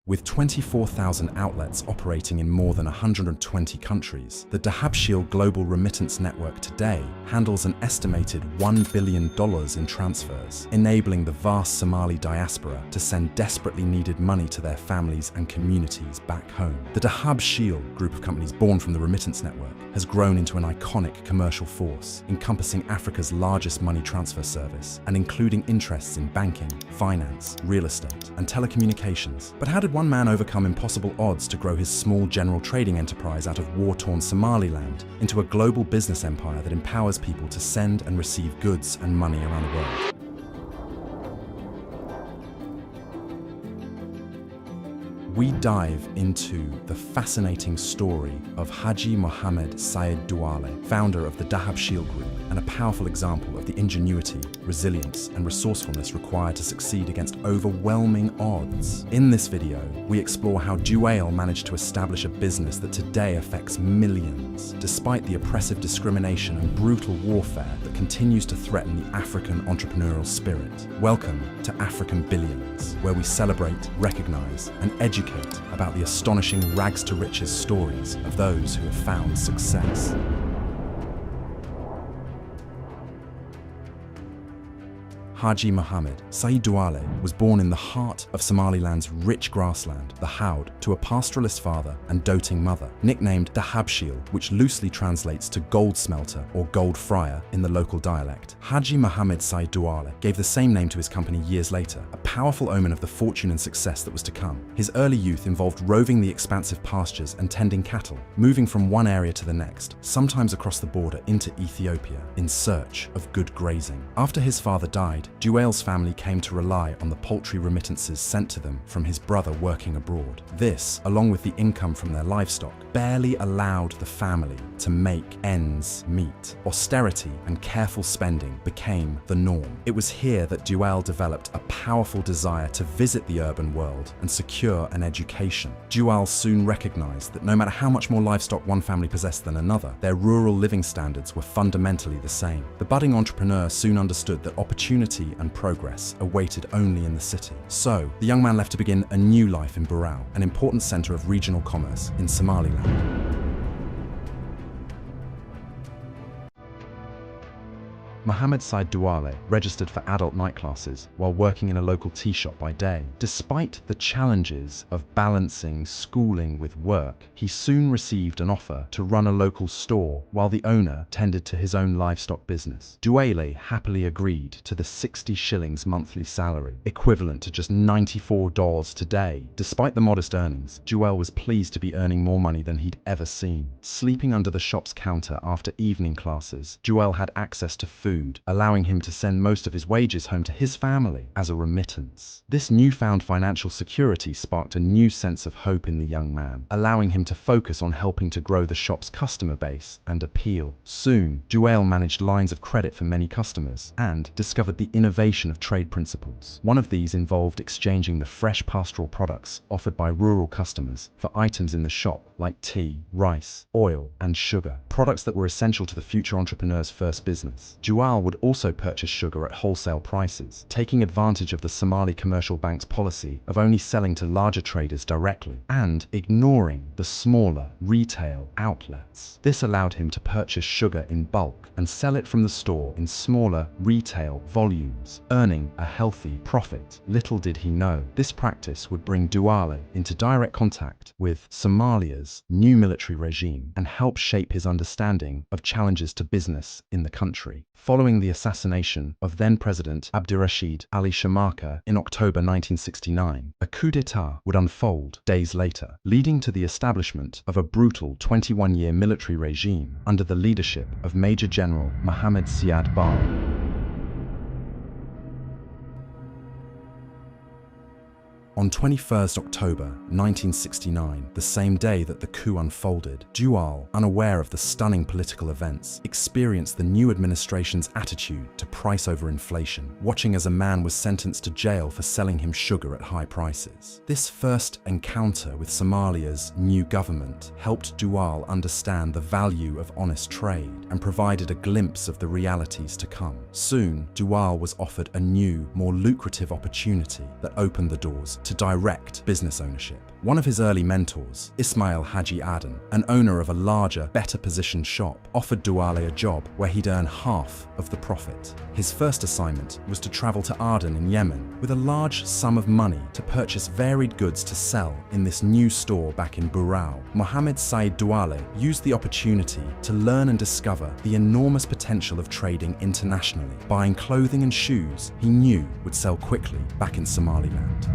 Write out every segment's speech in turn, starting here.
With 24,000 outlets operating in more than 120 countries, the Dahabshiil global remittance network today handles an estimated $1 billion in transfers, enabling the vast Somali diaspora to send desperately needed money to their families and communities back home. The Dahabshiil group of companies born from the remittance network has grown into an iconic commercial force, encompassing Africa's largest money transfer service and including interests in banking, finance, real estate, and telecommunications. But how did one man overcome impossible odds to grow his small general trading enterprise out of war-torn Somaliland into a global business empire that empowers people to send and receive goods and money around the world? We dive into the fascinating story of Haji Mohamed Said Dale, founder of the Dahabshiil Group, and a powerful example of the ingenuity, resilience, and resourcefulness required to succeed against overwhelming odds. In this video, we explore how Dale managed to establish a business that today affects millions, despite the oppressive discrimination and brutal warfare that continues to threaten the African entrepreneurial spirit. Welcome to African Billions, where we celebrate, recognize, and educate about the astonishing rags-to-riches stories of those who have found success. Haji Mohamed Said Dale was born in the heart of Somaliland's rich grassland, the Haud, to a pastoralist father and doting mother, nicknamed Dahabshiil, which loosely translates to gold smelter or gold friar in the local dialect. Haji Mohamed Said Dale gave the same name to his company years later, a powerful omen of the fortune and success that was to come. His early youth involved roving the expansive pastures and tending cattle, moving from one area to the next, sometimes across the border into Ethiopia, in search of good grazing. After his father died, Dale's family came to rely on the poultry remittances sent to them from his brother working abroad. This, along with the income from their livestock, barely allowed the family to make ends meet. Austerity and careful spending became the norm. It was here that Dale developed a powerful desire to visit the urban world and secure an education. Dale soon recognized that no matter how much more livestock one family possessed than another, their rural living standards were fundamentally the same. The budding entrepreneur soon understood that opportunity and progress awaited only in the city. So, the young man left to begin a new life in Burco, an important center of regional commerce in Somaliland. Mohamed Said Dale registered for adult night classes while working in a local tea shop by day. Despite the challenges of balancing schooling with work, he soon received an offer to run a local store while the owner tended to his own livestock business. Dale happily agreed to the 60 shillings monthly salary, equivalent to just $94 today. Despite the modest earnings, Dale was pleased to be earning more money than he'd ever seen. Sleeping under the shop's counter after evening classes, Dale had access to food, allowing him to send most of his wages home to his family as a remittance. This newfound financial security sparked a new sense of hope in the young man, allowing him to focus on helping to grow the shop's customer base and appeal. Soon, Dale managed lines of credit for many customers and discovered the innovation of trade principles. One of these involved exchanging the fresh pastoral products offered by rural customers for items in the shop like tea, rice, oil, and sugar, products that were essential to the future entrepreneur's first business. Dale would also purchase sugar at wholesale prices, taking advantage of the Somali Commercial Bank's policy of only selling to larger traders directly and ignoring the smaller retail outlets. This allowed him to purchase sugar in bulk and sell it from the store in smaller retail volumes, earning a healthy profit. Little did he know, this practice would bring Dale into direct contact with Somalia's new military regime and help shape his understanding of challenges to business in the country. Following the assassination of then-President Abdirashid Ali Shamaka in October 1969, a coup d'etat would unfold days later, leading to the establishment of a brutal 21-year military regime under the leadership of Major General Mohamed Said Dale. On 21st October 1969, the same day that the coup unfolded, Dale, unaware of the stunning political events, experienced the new administration's attitude to price over inflation, watching as a man was sentenced to jail for selling him sugar at high prices. This first encounter with Somalia's new government helped Dale understand the value of honest trade and provided a glimpse of the realities to come. Soon, Dale was offered a new, more lucrative opportunity that opened the doors to direct business ownership. One of his early mentors, Ismail Haji Aden, an owner of a larger, better-positioned shop, offered Douale a job where he'd earn half of the profit. His first assignment was to travel to Aden in Yemen with a large sum of money to purchase varied goods to sell in this new store back in Burco. Mohamed Said Dale used the opportunity to learn and discover the enormous potential of trading internationally, buying clothing and shoes he knew would sell quickly back in Somaliland.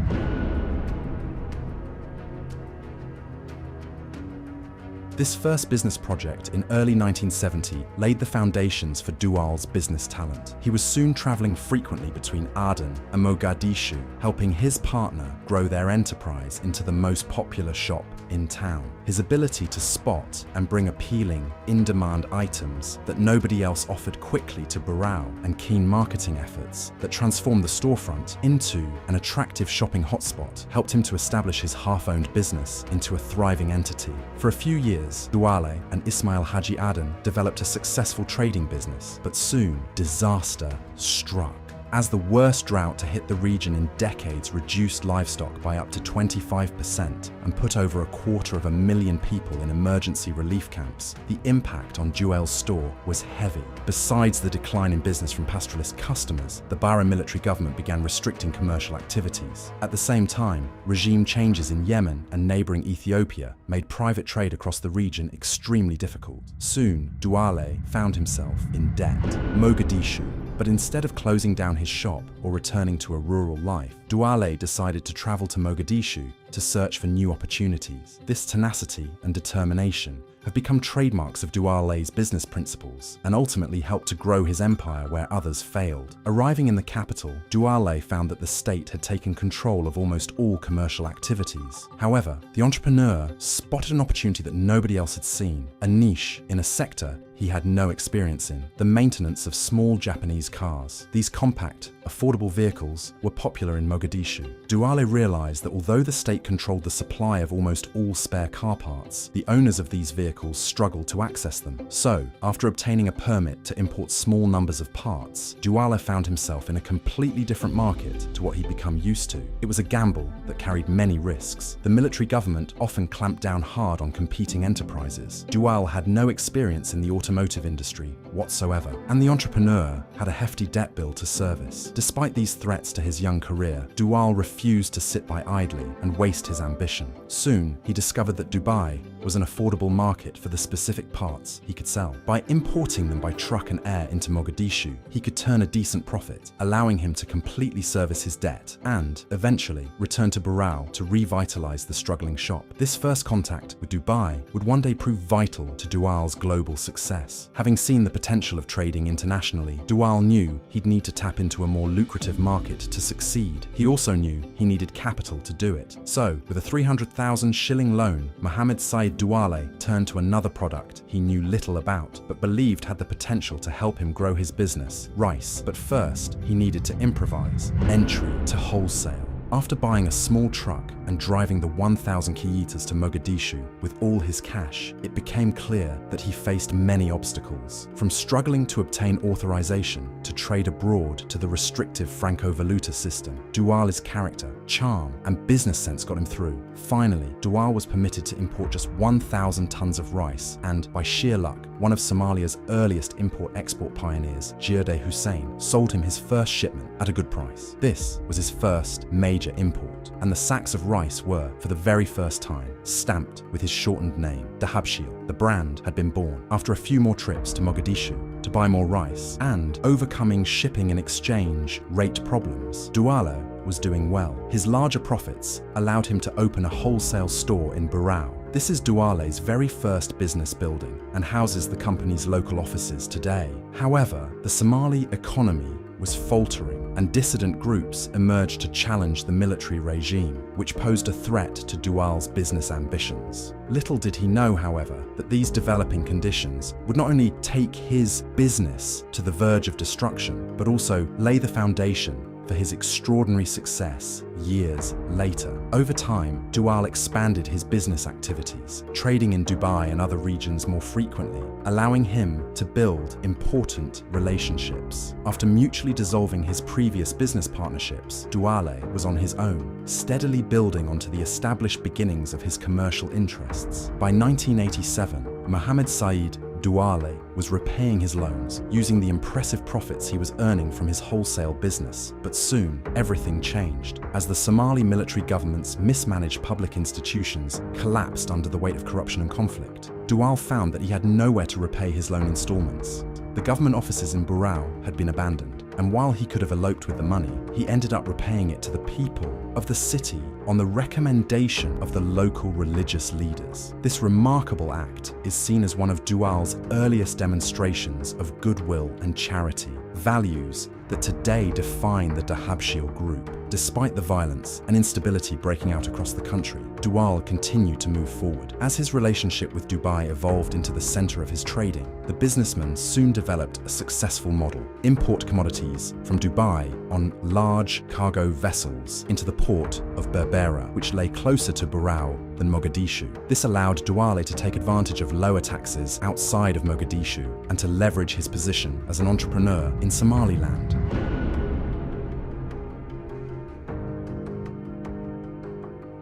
This first business project in early 1970 laid the foundations for Douale's business talent. He was soon traveling frequently between Aden and Mogadishu, helping his partner grow their enterprise into the most popular shop in town. His ability to spot and bring appealing, in-demand items that nobody else offered quickly to Burco, and keen marketing efforts that transformed the storefront into an attractive shopping hotspot helped him to establish his half-owned business into a thriving entity. For a few years, Douale and Ismail Haji Aden developed a successful trading business, but soon disaster struck. As the worst drought to hit the region in decades reduced livestock by up to 25% and put over 250,000 people in emergency relief camps, the impact on Douale's store was heavy. Besides the decline in business from pastoralist customers, the Bahrain military government began restricting commercial activities. At the same time, regime changes in Yemen and neighboring Ethiopia made private trade across the region extremely difficult. Soon, Douale found himself in debt. Mogadishu. But instead of closing down his shop or returning to a rural life, Douale decided to travel to Mogadishu to search for new opportunities. This tenacity and determination have become trademarks of Douale's business principles and ultimately helped to grow his empire where others failed. Arriving in the capital, Douale found that the state had taken control of almost all commercial activities. However, the entrepreneur spotted an opportunity that nobody else had seen, a niche in a sector he had no experience in: the maintenance of small Japanese cars. These compact, affordable vehicles were popular in Mogadishu. Douale realized that although the state controlled the supply of almost all spare car parts, the owners of these vehicles struggled to access them. So, after obtaining a permit to import small numbers of parts, Douale found himself in a completely different market to what he'd become used to. It was a gamble that carried many risks. The military government often clamped down hard on competing enterprises. Douale had no experience in the automotive industry whatsoever, and the entrepreneur had a hefty debt bill to service. Despite these threats to his young career, Douale refused to sit by idly and waste his ambition. Soon, he discovered that Dubai was an affordable market for the specific parts he could sell. By importing them by truck and air into Mogadishu, he could turn a decent profit, allowing him to completely service his debt and, eventually, return to Burco to revitalize the struggling shop. This first contact with Dubai would one day prove vital to Douale's global success. Having seen the potential of trading internationally, Douale knew he'd need to tap into a more lucrative market to succeed. He also knew he needed capital to do it. So, with a 300,000 shilling loan, Mohamed Said Dale turned to another product he knew little about, but believed had the potential to help him grow his business: rice. But first, he needed to improvise. Entry to wholesale. After buying a small truck and driving the 1,000 kilometers to Mogadishu with all his cash, it became clear that he faced many obstacles. From struggling to obtain authorization to trade abroad to the restrictive Franco-Valuta system, Douale's character, charm, and business sense got him through. Finally, Douale was permitted to import just 1,000 tons of rice, and by sheer luck, one of Somalia's earliest import-export pioneers, Gierde Hussein, sold him his first shipment at a good price. This was his first major import, and the sacks of rice were, for the very first time, stamped with his shortened name, Dahabshiil. The brand had been born after a few more trips to Mogadishu to buy more rice, and overcoming shipping and exchange rate problems. Douale was doing well. His larger profits allowed him to open a wholesale store in Burco. This is Douale's very first business building and houses the company's local offices today. However, the Somali economy was faltering, and dissident groups emerged to challenge the military regime, which posed a threat to Douale's business ambitions. Little did he know, however, that these developing conditions would not only take his business to the verge of destruction, but also lay the foundation for his extraordinary success years later. Over time, Dawal expanded his business activities, trading in Dubai and other regions more frequently, allowing him to build important relationships. After mutually dissolving his previous business partnerships, Dawale was on his own, steadily building onto the established beginnings of his commercial interests. By 1987, Mohamed Said Dale was repaying his loans using the impressive profits he was earning from his wholesale business. But soon, everything changed. As the Somali military government's mismanaged public institutions collapsed under the weight of corruption and conflict, Dawal found that he had nowhere to repay his loan installments. The government offices in Burco had been abandoned, and while he could have eloped with the money, he ended up repaying it to the people of the city on the recommendation of the local religious leaders. This remarkable act is seen as one of Dawal's earliest demonstrations of goodwill and charity, values that today define the Dahabshiil group. Despite the violence and instability breaking out across the country, Dawal continued to move forward. As his relationship with Dubai evolved into the center of his trading, the businessman soon developed a successful model: import commodities from Dubai on large cargo vessels into the port of Berbera, which lay closer to Burco than Mogadishu. This allowed Dawale to take advantage of lower taxes outside of Mogadishu and to leverage his position as an entrepreneur in Somaliland.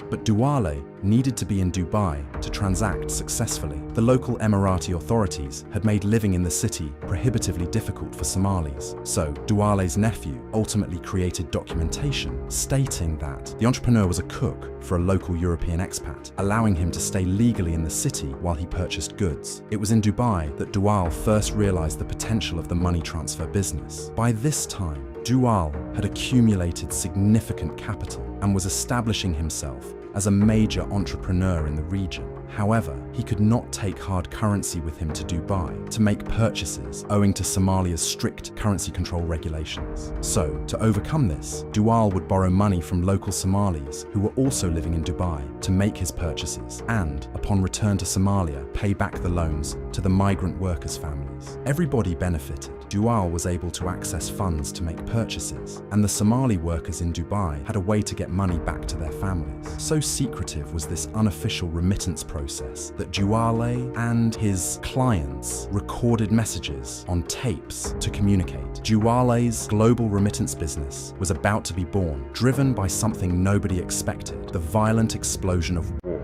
But Dawale needed to be in Dubai to transact successfully. The local Emirati authorities had made living in the city prohibitively difficult for Somalis. So Dawale's nephew ultimately created documentation stating that the entrepreneur was a cook for a local European expat, allowing him to stay legally in the city while he purchased goods. It was in Dubai that Dawal first realized the potential of the money transfer business. By this time, Dawal had accumulated significant capital and was establishing himself as a major entrepreneur in the region. However, he could not take hard currency with him to Dubai to make purchases owing to Somalia's strict currency control regulations. So, to overcome this, Dawal would borrow money from local Somalis who were also living in Dubai to make his purchases and, upon return to Somalia, pay back the loans to the migrant workers' families. Everybody benefited. Dawal was able to access funds to make purchases, and the Somali workers in Dubai had a way to get money back to their families. So secretive was this unofficial remittance process that Dawale and his clients recorded messages on tapes to communicate. Dawale's global remittance business was about to be born, driven by something nobody expected: the violent explosion of war.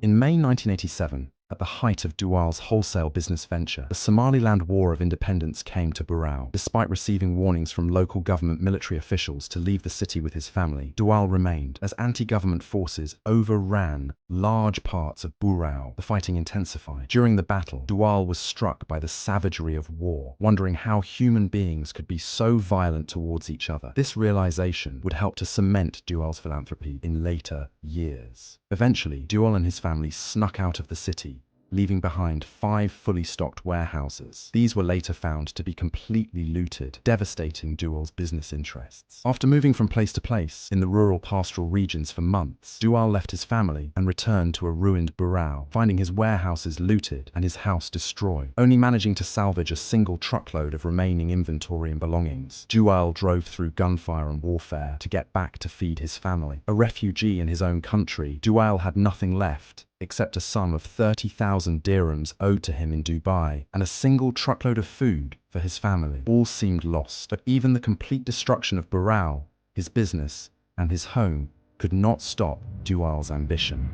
In May 1987, at the height of Dawal's wholesale business venture, the Somaliland War of Independence came to Burco. Despite receiving warnings from local government military officials to leave the city with his family, Dawal remained, as anti-government forces overran large parts of Burco. The fighting intensified. During the battle, Dawal was struck by the savagery of war, wondering how human beings could be so violent towards each other. This realization would help to cement Dawal's philanthropy in later years. Eventually, Dawal and his family snuck out of the city, leaving behind 5 fully stocked warehouses. These were later found to be completely looted, devastating Dawal's business interests. After moving from place to place in the rural pastoral regions for months, Dawal left his family and returned to a ruined Burco, finding his warehouses looted and his house destroyed, only managing to salvage a single truckload of remaining inventory and belongings. Dawal drove through gunfire and warfare to get back to feed his family. A refugee in his own country, Dawal had nothing left except a sum of 30,000 dirhams owed to him in Dubai and a single truckload of food for his family. All seemed lost, but even the complete destruction of Burco, his business, and his home could not stop Dawal's ambition.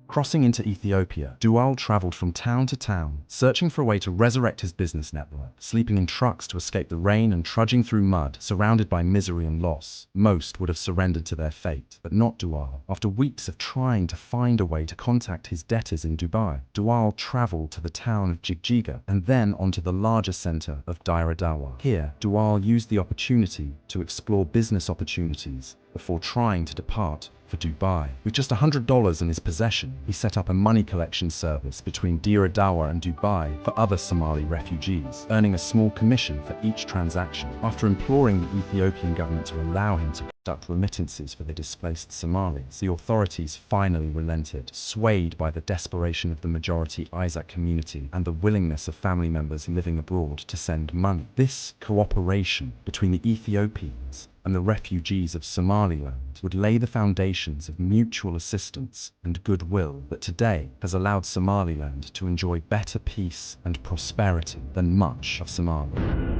Crossing into Ethiopia, Dawal traveled from town to town, searching for a way to resurrect his business network, sleeping in trucks to escape the rain and trudging through mud, surrounded by misery and loss. Most would have surrendered to their fate, but not Dawal. After weeks of trying to find a way to contact his debtors in Dubai, Dawal traveled to the town of Jigjiga and then onto the larger center of Dire Dawa. Here, Dawal used the opportunity to explore business opportunities before trying to depart for Dubai. With just $100 in his possession, he set up a money collection service between Dire Dawa and Dubai for other Somali refugees, earning a small commission for each transaction. After imploring the Ethiopian government to allow him to conduct remittances for the displaced Somalis. The authorities finally relented, swayed by the desperation of the majority Isaac community and the willingness of family members living abroad to send money. This cooperation between the Ethiopians and the refugees of Somaliland would lay the foundations of mutual assistance and goodwill that today has allowed Somaliland to enjoy better peace and prosperity than much of Somalia.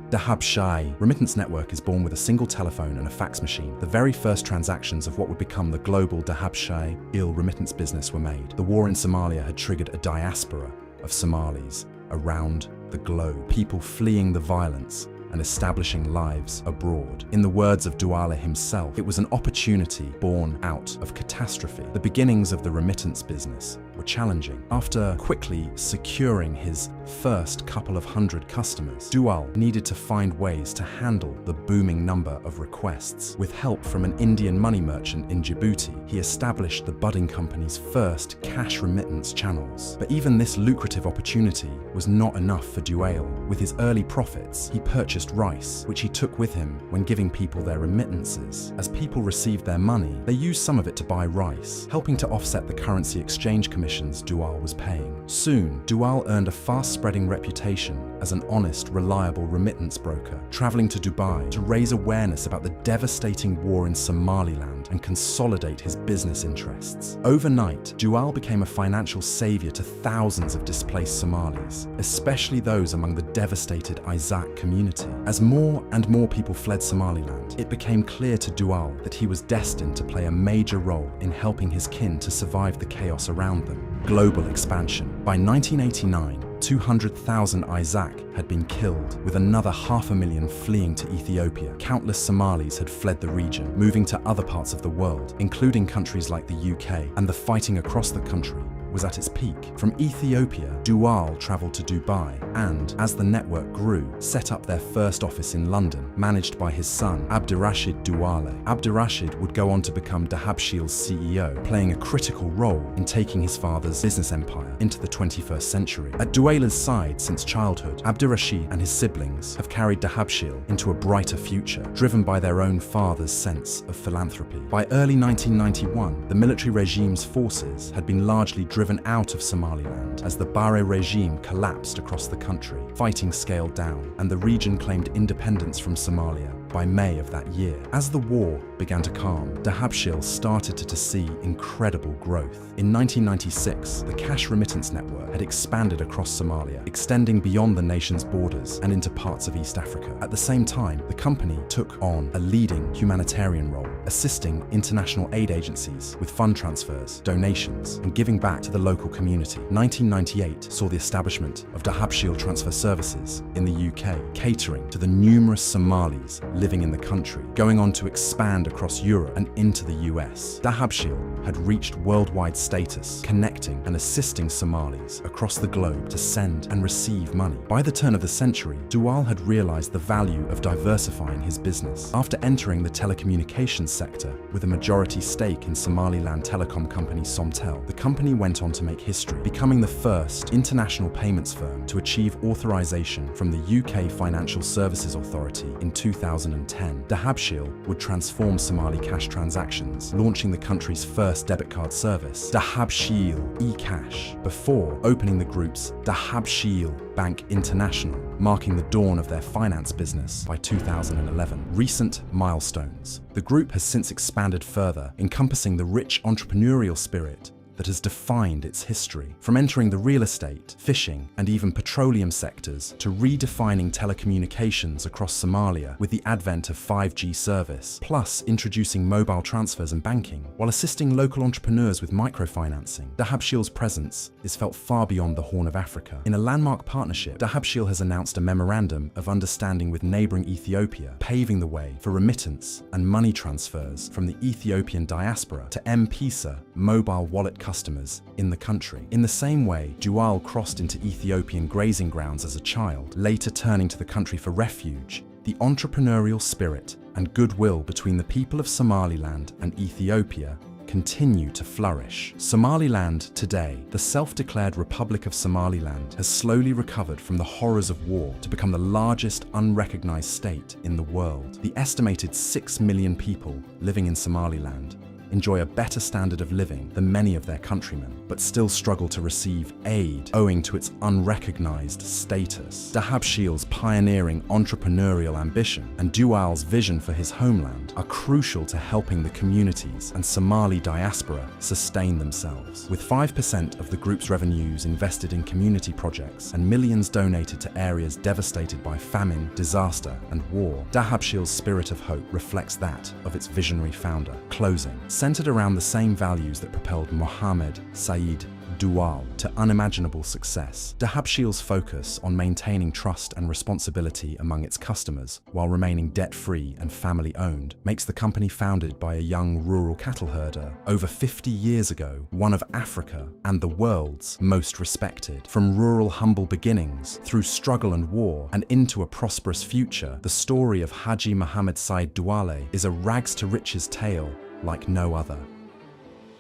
Dahabshiil remittance network is born with a single telephone and a fax machine. The very first transactions of what would become the global Dahabshiil remittance business were made. The war in Somalia had triggered a diaspora of Somalis around the globe, people fleeing the violence and establishing lives abroad. In the words of Dale himself, it was an opportunity born out of catastrophe. The beginnings of the remittance business were challenging. After quickly securing his first couple of hundred customers, Dale needed to find ways to handle the booming number of requests. With help from an Indian money merchant in Djibouti, he established the budding company's first cash remittance channels. But even this lucrative opportunity was not enough for Dale. With his early profits, he purchased rice, which he took with him when giving people their remittances. As people received their money, they used some of it to buy rice, helping to offset the currency exchange commissions Dale was paying. Soon, Dale earned a fast-spreading reputation as an honest, reliable remittance broker, traveling to Dubai to raise awareness about the devastating war in Somaliland and consolidate his business interests. Overnight, Dale became a financial savior to thousands of displaced Somalis, especially those among the devastated Isaac community. As more and more people fled Somaliland, it became clear to Dale that he was destined to play a major role in helping his kin to survive the chaos around them. Global expansion. By 1989, 200,000 Isaac had been killed, with another 500,000 fleeing to Ethiopia. Countless Somalis had fled the region, moving to other parts of the world, including countries like the UK, and the fighting across the country was at its peak. From Ethiopia, Dale traveled to Dubai and, as the network grew, set up their first office in London, managed by his son, Abdurrashid Dale. Abdurrashid would go on to become Dahabshiil's CEO, playing a critical role in taking his father's business empire into the 21st century. At Dale's side since childhood, Abdurrashid and his siblings have carried Dahabshiil into a brighter future, driven by their own father's sense of philanthropy. By early 1991, the military regime's forces had been largely driven out of Somaliland as the Barre regime collapsed across the country. Fighting scaled down, and the region claimed independence from Somalia by May of that year. As the war began to calm, Dahabshiil started to see incredible growth. In 1996, the cash remittance network had expanded across Somalia, extending beyond the nation's borders and into parts of East Africa. At the same time, the company took on a leading humanitarian role, assisting international aid agencies with fund transfers, donations, and giving back to the local community. 1998 saw the establishment of Dahabshiil Transfer Services in the UK, catering to the numerous Somalis living in the country, going on to expand across Europe and into the US. Dahabshiil had reached worldwide status, connecting and assisting Somalis across the globe to send and receive money. By the turn of the century, Dale had realized the value of diversifying his business. After entering the telecommunications sector with a majority stake in Somaliland telecom company Somtel, the company went on to make history, becoming the first international payments firm to achieve authorization from the UK Financial Services Authority in 2010. Dahabshiil would transform Somali cash transactions, launching the country's first debit card service, Dahabshiil eCash, before opening the group's Dahabshiil Bank International, marking the dawn of their finance business by 2011. Recent milestones. The group has since expanded further, encompassing the rich entrepreneurial spirit that has defined its history. From entering the real estate, fishing, and even petroleum sectors to redefining telecommunications across Somalia with the advent of 5G service, plus introducing mobile transfers and banking, while assisting local entrepreneurs with microfinancing. Dahabshiil's presence is felt far beyond the Horn of Africa. In a landmark partnership, Dahabshiil has announced a memorandum of understanding with neighboring Ethiopia, paving the way for remittance and money transfers from the Ethiopian diaspora to M-Pesa mobile wallet customers in the country. In the same way, Dale crossed into Ethiopian grazing grounds as a child, later turning to the country for refuge. The entrepreneurial spirit and goodwill between the people of Somaliland and Ethiopia continue to flourish. Somaliland today, the self-declared Republic of Somaliland, has slowly recovered from the horrors of war to become the largest unrecognized state in the world. The estimated 6 million people living in Somaliland enjoy a better standard of living than many of their countrymen, but still struggle to receive aid owing to its unrecognized status. Dahabshiil's pioneering entrepreneurial ambition and Dual's vision for his homeland are crucial to helping the communities and Somali diaspora sustain themselves. With 5% of the group's revenues invested in community projects and millions donated to areas devastated by famine, disaster, and war, Dahabshiil's spirit of hope reflects that of its visionary founder. Closing. Centered around the same values that propelled Mohamed Said Dale to unimaginable success, Dahabshiil's focus on maintaining trust and responsibility among its customers while remaining debt-free and family-owned makes the company, founded by a young rural cattle herder over 50 years ago, one of Africa and the world's most respected. From rural humble beginnings, through struggle and war, and into a prosperous future, the story of Haji Mohamed Said Dale is a rags-to-riches tale like no other.